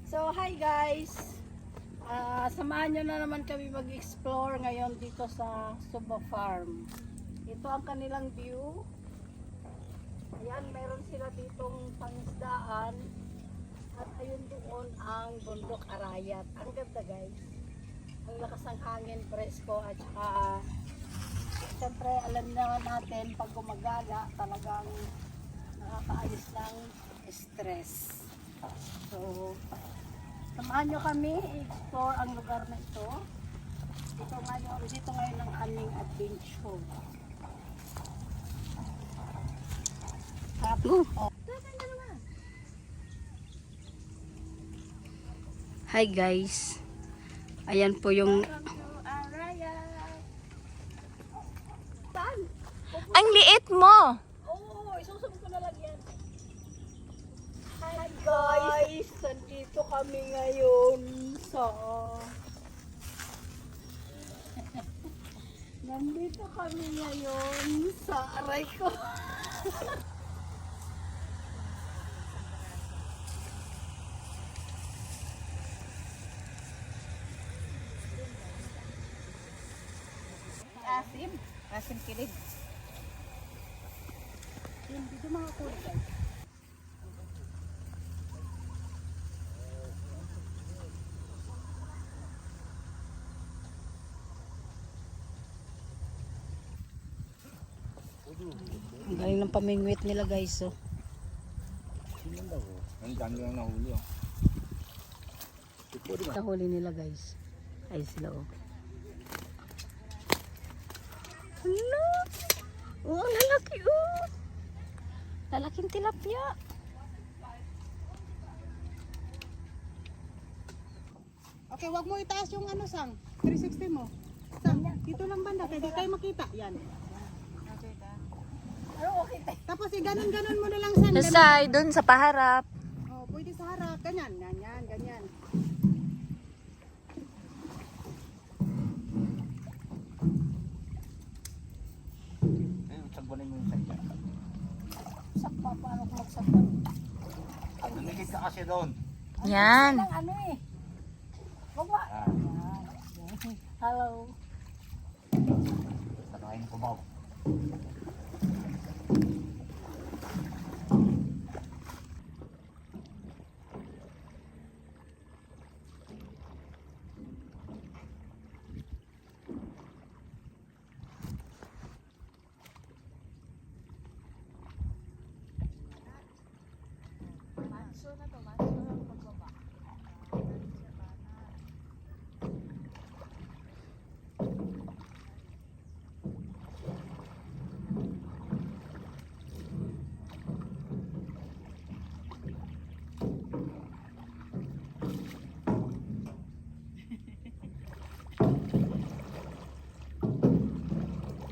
So, hi guys! Samahan nyo na naman kami mag-explore ngayon dito sa Suba Farm. Ito ang kanilang view. Ayan, meron sila ditong pangisdaan. At ayun doon ang bundok Arayat. Ang ganda guys. Ang lakas ng hangin, presko at saka siyempre alam naman natin pag gumagala talagang nakakaayos ng stress. So, samahan nyo kami i-explore ang lugar na ito. Dito ngayon ang aming adventure. Hi guys. Ayan po yung Ang liit mo! Oo, isusubok ko na lang yan. Hi guys! Nandito kami ngayon sa... Nandito kami ngayon sa aray ko. Asim. Asim kilig. Dito mga kulay. Ang galing ng pamingwit nila guys. Oh. Ang dami lang nahuli. Nahuli nila guys. Ay sila oh. Hala! Oh, ang lalaki oh! Lalaking tilapia. Okay, wag mo itaas yung ano sang 360 mo. Sang, dito lang banda, kaya di tayo makita. Yan. Ano okay tayo? Tapos ganun mo na lang sang. Sa side, dun sa paharap. Oh, pwede sa harap, ganyan, ganyan, ganyan. Ayun, sagbunin mo yung sa'yo. Sakpa, paano ko magsakpa? Ang dumikit ka kasi doon. Yan. Ang ano eh. Wag ba? Hello. Sakain ko ba?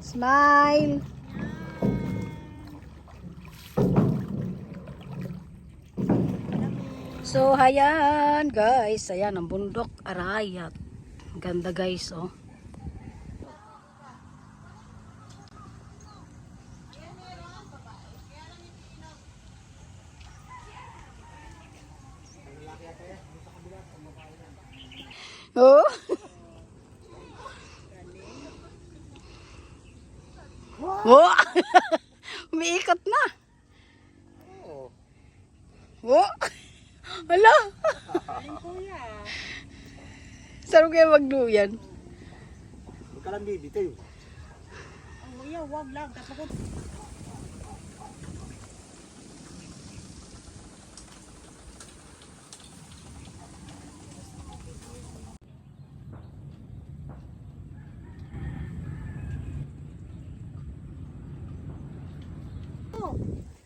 Smile. So, ayan guys. Ayan ang bundok Arayat. Ganda guys oh. Oh. Oh. Umiikot na. Oh. Hala. Saan kayo magduyan? Huwag ka lang baby tayo. Ang kuya, wag lang. Tapos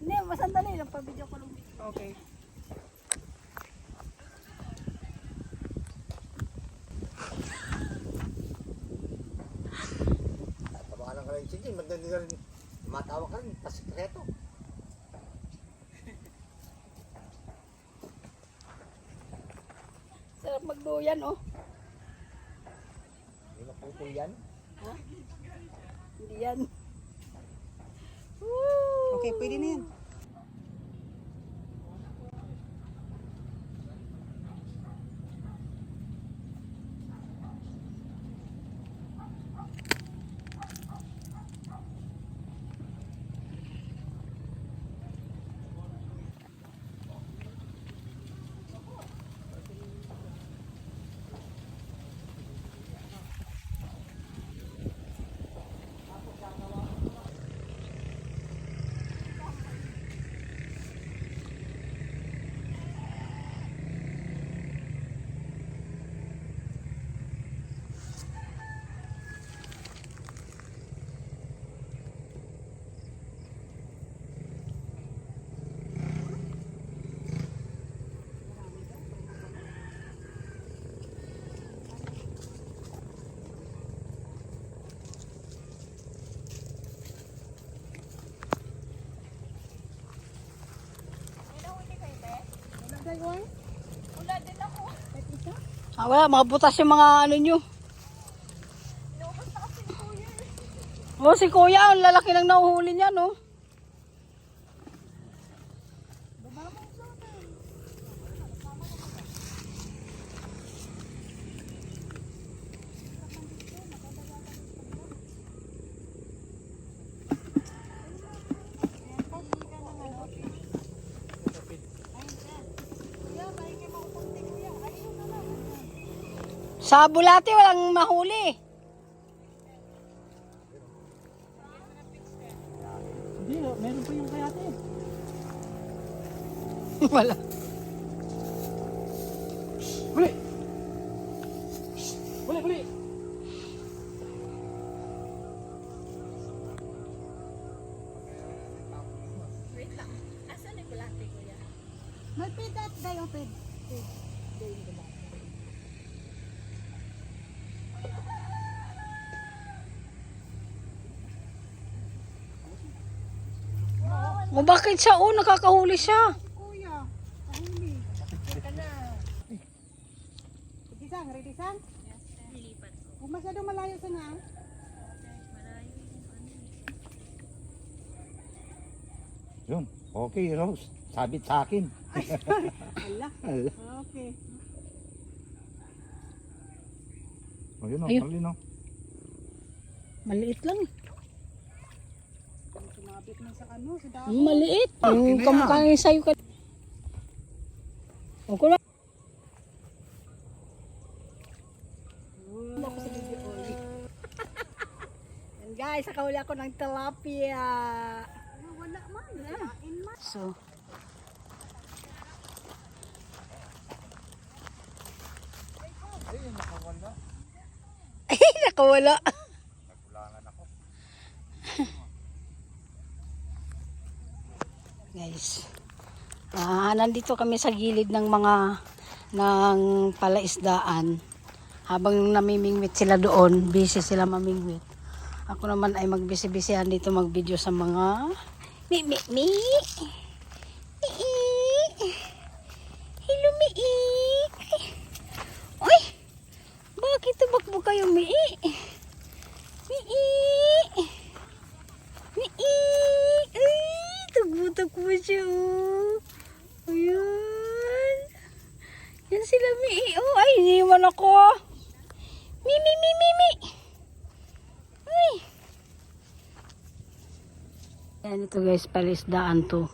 Hindi, masandali lang. Pa-video ko lang. okay. Tabakan ka lang yung sige. Magdali ka rin. Matawa ka rin. Pasikreto. Sarap magduyan oh. Hindi maputol yan. Ha? Hindi yan. Okay, pwede na yan. Wala, mga butas yung mga ano nyo. Oh, si Kuya, ang lalaki ng nahuhuli niya, no? Sa Bulati, walang mahuli. Hindi, meron pa yung kayate. Wala. Huli! Huli, huli! May pid at day o pid. O bakit siya? Oh, nakakahuli siya. Kuya, kahuli. Ready sang, ready sang? Huwag masyadong malayo sa nga. Yun, okay Rose. Sabit sa akin. Ala, Ala. okay. Ayun o, Ayun. malinaw. Maliit lang. Sumabit na sa ano, sa dahon. Maliit. Yung Akin na kamukha niya sa'yo ka. O ko lang. Yan guys, nakahuli ako ng tilapia. Wala man, kain man. So, ay, nakawala. Guys, nandito kami sa gilid ng palaisdaan. Habang namimingwit sila doon, busy sila mamingwit. Ako naman ay magbisi-bisihan dito mag-video sa mga mi. Hello, mi. Uy, bakit tumakbo kayo, mi? Mi. Ay, tagbo-tagbo siya, oh. Ayan. Yan sila, mi. Oh, ay, iniwan ako. Mi. Ay. Yan ito guys, palisdaan to.